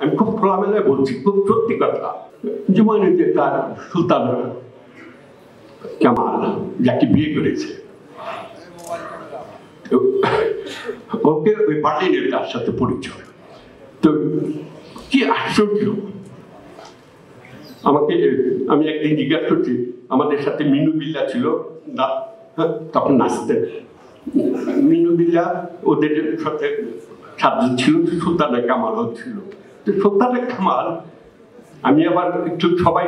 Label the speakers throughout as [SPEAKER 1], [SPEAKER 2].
[SPEAKER 1] আমি খুব খোলামেলায় বলছি, খুব সত্যি কথা। যেমন যে তার সুলতান কামাল যাকে বিয়ে করেছে, ওকে ওই বার্লিনের তার সাথে পরিচয়। তো কি আশ্চর্য, আমাকে আমি একদিন জিজ্ঞাসা করছি, আমাদের সাথে মিনু বিল্লা ছিল, তখন নাচতেন। মিনু বিল্লা ওদের সাথে ছাত্র ছিল, সুলতানা কামাল ছিল। তো সুলতানা কামাল, আমি আবার একটু সবাই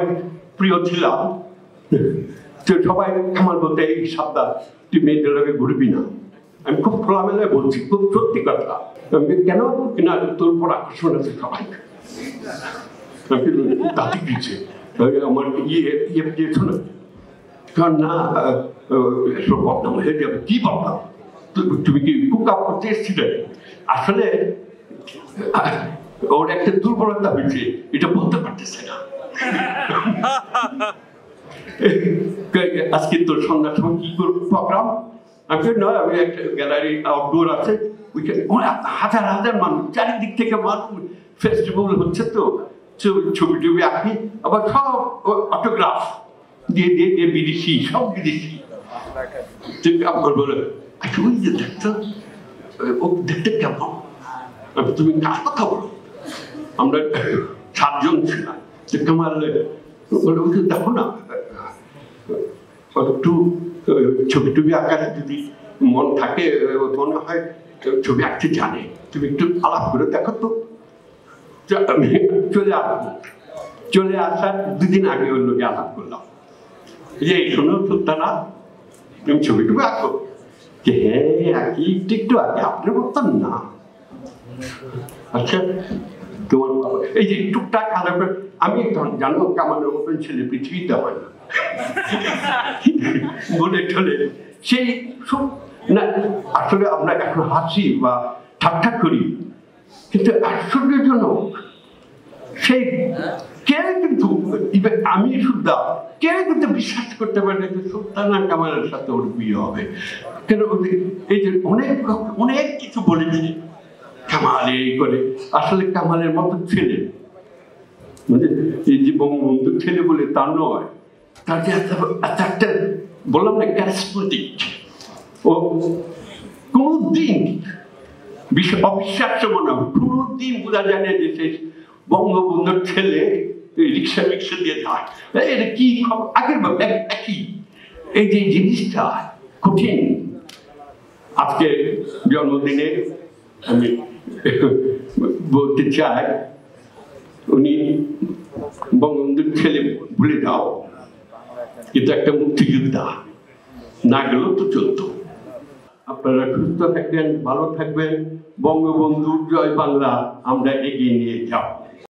[SPEAKER 1] প্রিয় ছিলাম, তো সবাই কামাল বলতে এই সাবধান, তুই মেয়েদের লোকে ঘুরবি না। আমি খুব খোলামেলায় বলছি, খুব সত্যি কথা। কেন না, তোর উপর আকর্ষণ আছে সবাই। তাতে দিচ্ছে আমার ইয়ে দিয়েছ না, কারণ না এসব বদনাম হয়ে যাবে। কি বদনাম? তুমি কি কুক আপ করতে এসেছিলে? আসলে ওর একটা দুর্বলতা হয়েছে, এটা বলতে পারতেছে না। আজকে তোর সন্ধ্যার সময় কি করবো প্রোগ্রাম? আমি নয়, আমি একটা গ্যালারি আউটডোর আছে, হাজার হাজার মানুষ, চারিদিক থেকে মানুষ, ফেস্টিভ্যাল হচ্ছে, তো ছবি টবি আঁকি, আবার সব অটোগ্রাফ দিয়ে দিয়ে দিয়ে বিদেশি, সব বিদেশি। আমার বলে ওই যে দেখতো, ও দেখতে কেমন? তুমি কার কথা বলো? আমরা 7 জন ছিলাম। কামাল দেখো না, একটু ছবি টবি আঁকার যদি মন থাকে, মনে হয় ছবি আঁকতে জানে, তুমি একটু আলাপ করে দেখো তো। আমি চলে আসবো, চলে আসার 2 দিন আগে ওর লোকে আলাপ করলাম যে এই শোনো সুলতানা, তুমি ছবি টবি আঁকো? যে হ্যাঁ আঁকি, একটু আগে, আপনার মতন না। আচ্ছা তোমার এই যে টুকটাক আলাপ, আমি জানো কামালের মতন ছেলে পৃথিবীতে হয় না বলে চলে সেই সব না। আসলে আমরা এখন হাসি বা ঠাট্টা করি, কিন্তু আশ্চর্যজনক সেই কেউ কিন্তু, আমি শুদ্ধ কেউ কিন্তু বিশ্বাস করতে পারে যে সুলতানা কামালের সাথে ওর বিয়ে হবে। কেন এই যে অনেক অনেক কিছু বলেছে কামাল এই করে, আসলে কামালের মতো ছেলে, মানে এই যে বঙ্গবন্ধুর ছেলে বলে তা নয়, তার যে একটা বললাম না ক্যারিজমেটিক, ও কোনদিন অবিশ্বাস্য মনে হবে, কোনদিন বোঝা যায় না যে সেই বঙ্গবন্ধুর ছেলে রিক্সা রিক্সা দিয়ে যায়। এটা কি আগের একই, এই যে জিনিসটা কঠিন। আজকে জন্মদিনে আমি বলতে চাই, উনি বঙ্গবন্ধুর ছেলে ভুলে যাও, কিন্তু একটা মুক্তিযোদ্ধা, না গেলেও তো চলতো। আপনারা সুস্থ থাকবেন, ভালো থাকবেন। বঙ্গবন্ধুর জয় বাংলা আমরা এগিয়ে নিয়ে যাব।